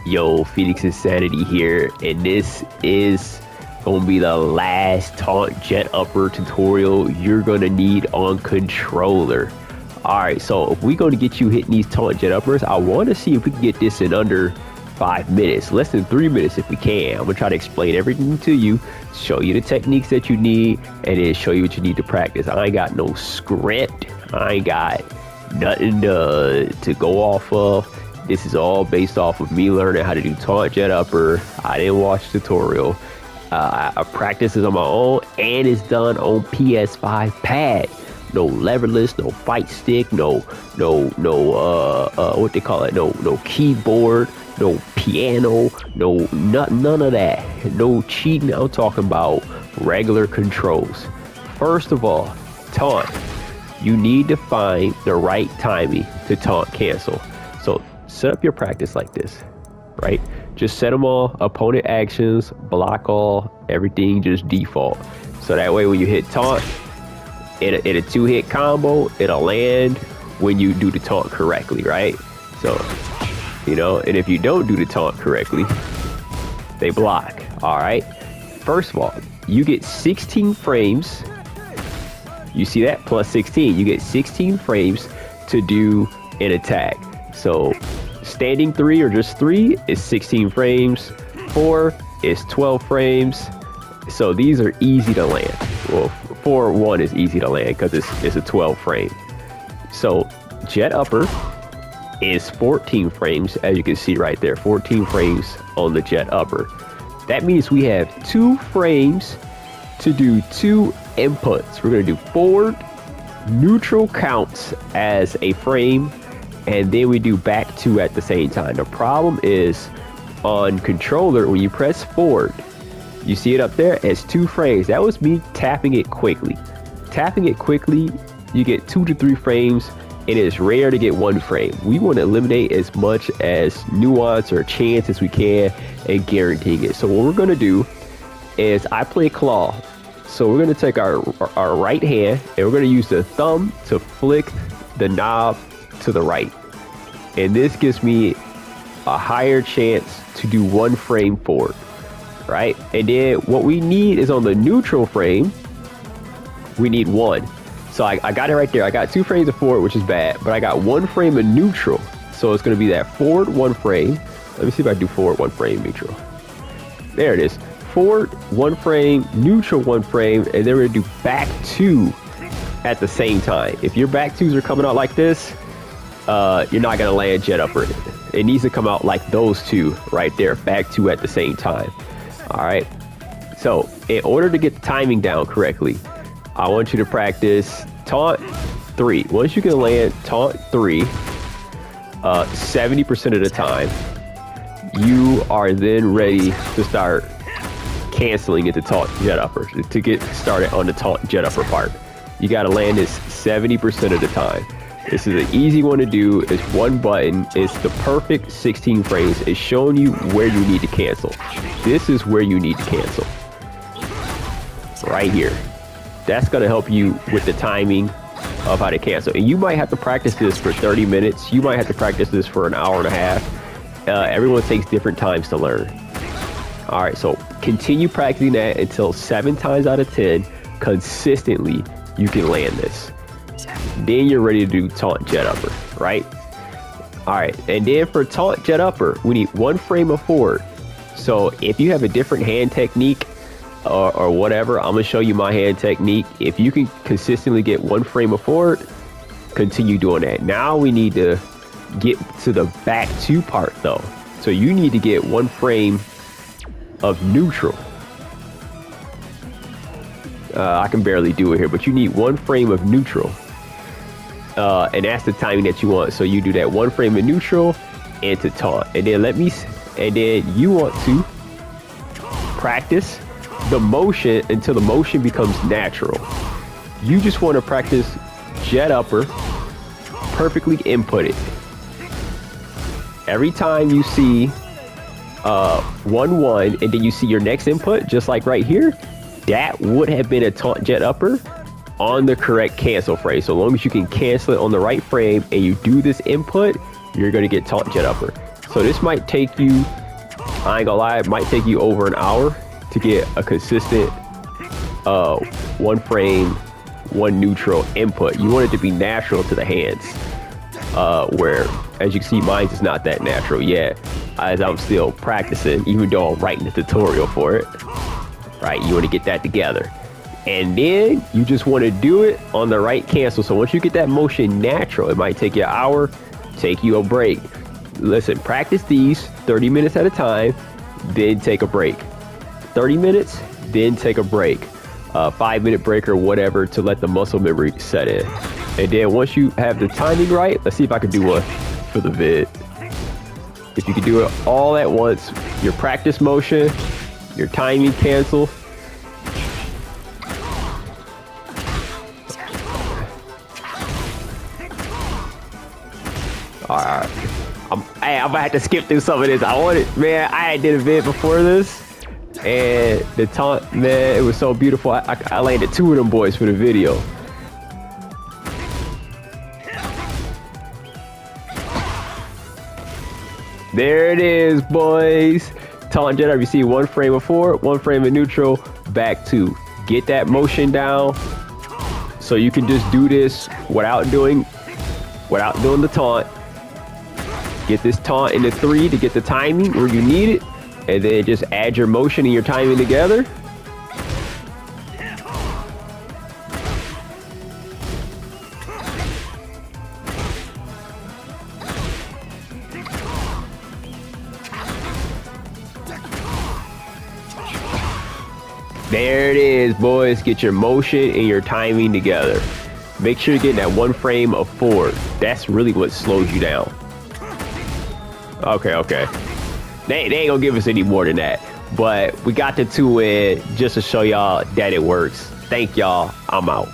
Yo, Phoenix Insanity here, and this is gonna be the last Taunt Jet Upper tutorial you're gonna need on controller. Alright, so if we're gonna get you hitting these Taunt Jet Uppers, I wanna see if we can get this in under 5 minutes, less than 3 minutes if we can. I'm gonna try to explain everything to you, show you the techniques that you need, and then show you what you need to practice. I ain't got no script, I ain't got nothing to go off of. This is all based off of me learning how to do Taunt Jet Upper. I didn't watch the tutorial. I practice this on my own, and it's done on PS5 pad. No leverless, no fight stick, no what they call it, no keyboard, no piano, none of that. No cheating. I'm talking about regular controls. First of all, taunt. You need to find the right timing to taunt cancel. So set up your practice like this, right? Just set them all, opponent actions, block all, everything just default. So that way when you hit taunt, in a 2-hit combo, it'll land when you do the taunt correctly, right? So, you know, and if you don't do the taunt correctly, they block, all right? First of all, you get 16 frames. You see that? Plus 16. You get 16 frames to do an attack. So standing 3 or just 3 is 16 frames. 4 is 12 frames. So these are easy to land. Well, 4-1 is easy to land because it's a 12 frame. So Jet Upper is 14 frames, as you can see right there. 14 frames on the Jet Upper. That means we have 2 frames to do 2 inputs. We're going to do forward, neutral counts as a frame, and then we do back 2 at the same time. The problem is on controller, when you press forward, you see it up there as 2 frames. That was me tapping it quickly. Tapping it quickly, you get 2 to 3 frames, and it's rare to get 1 frame. We want to eliminate as much as nuance or chance as we can and guaranteeing it. So what we're going to do is I play claw. So we're going to take our right hand and we're going to use the thumb to flick the knob to the right. And this gives me a higher chance to do 1 frame forward, right? And then what we need is on the neutral frame, we need 1. So I got it right there. I got 2 frames of forward, which is bad, but I got 1 frame of neutral. So it's going to be that forward 1 frame. Let me see if I do forward 1 frame neutral. There it is. Forward 1 frame, neutral 1 frame, and then we're gonna do back 2 at the same time. If your back 2s are coming out like this, you're not gonna land Jet Upper. It needs to come out like those 2 right there, back 2 at the same time. All right. So in order to get the timing down correctly, I want you to practice taunt 3. Once you can land taunt 3, 70% of the time, you are then ready to start canceling into Taunt Jet Upper. To get started on the Taunt Jet Upper part, you got to land this 70% of the time. This is an easy one to do. It's 1 button. It's the perfect 16 frames. It's showing you where you need to cancel. This is where you need to cancel. Right here. That's going to help you with the timing of how to cancel. And you might have to practice this for 30 minutes. You might have to practice this for an hour and a half. Everyone takes different times to learn. All right, so continue practicing that until 7 times out of 10, consistently, you can land this. Then you're ready to do Taunt Jet Upper, right? All right, and then for Taunt Jet Upper, we need 1 frame of forward. So if you have a different hand technique or whatever, I'm gonna show you my hand technique. If you can consistently get 1 frame of forward, continue doing that. Now we need to get to the back 2 part though. So you need to get 1 frame of neutral. I can barely do it here, but you need 1 frame of neutral. And that's the timing that you want. So you do that 1 frame of neutral into taunt. And then you want to practice the motion until the motion becomes natural. You just want to practice Jet Upper perfectly inputted. Every time you see 1-1 and then you see your next input, just like right here, that would have been a Taunt Jet Upper on the correct cancel frame. So long as you can cancel it on the right frame and you do this input, you're going to get Taunt Jet Upper. So this might take you, I ain't gonna lie, it might take you over an hour to get a consistent one frame, one neutral input. You want it to be natural to the hands, where, as you can see, mine is not that natural yet, as I'm still practicing, even though I'm writing the tutorial for it. Right, you want to get that together. And then you just want to do it on the right cancel. So once you get that motion natural, it might take you an hour, take you a break. Listen, practice these 30 minutes at a time, then take a break. 30 minutes, then take a break. 5-minute break or whatever to let the muscle memory set in. And then once you have the timing right, let's see if I can do one for the vid. If you can do it all at once, your practice motion, your timing cancel. Alright, I'm gonna have to skip through some of this. Man, I did a vid before this, and the taunt, man, it was so beautiful. I landed 2 of them boys for the video. There it is, boys. Taunt Jedi, you see 1 frame of forward, 1 frame of neutral, back 2. Get that motion down so you can just do this without doing the taunt. Get this taunt into 3 to get the timing where you need it, and then just add your motion and your timing together. There it is, boys. Get your motion and your timing together. Make sure you're getting that 1 frame of forward. That's really what slows you down. Okay. They ain't gonna give us any more than that. But we got the 2 in just to show y'all that it works. Thank y'all. I'm out.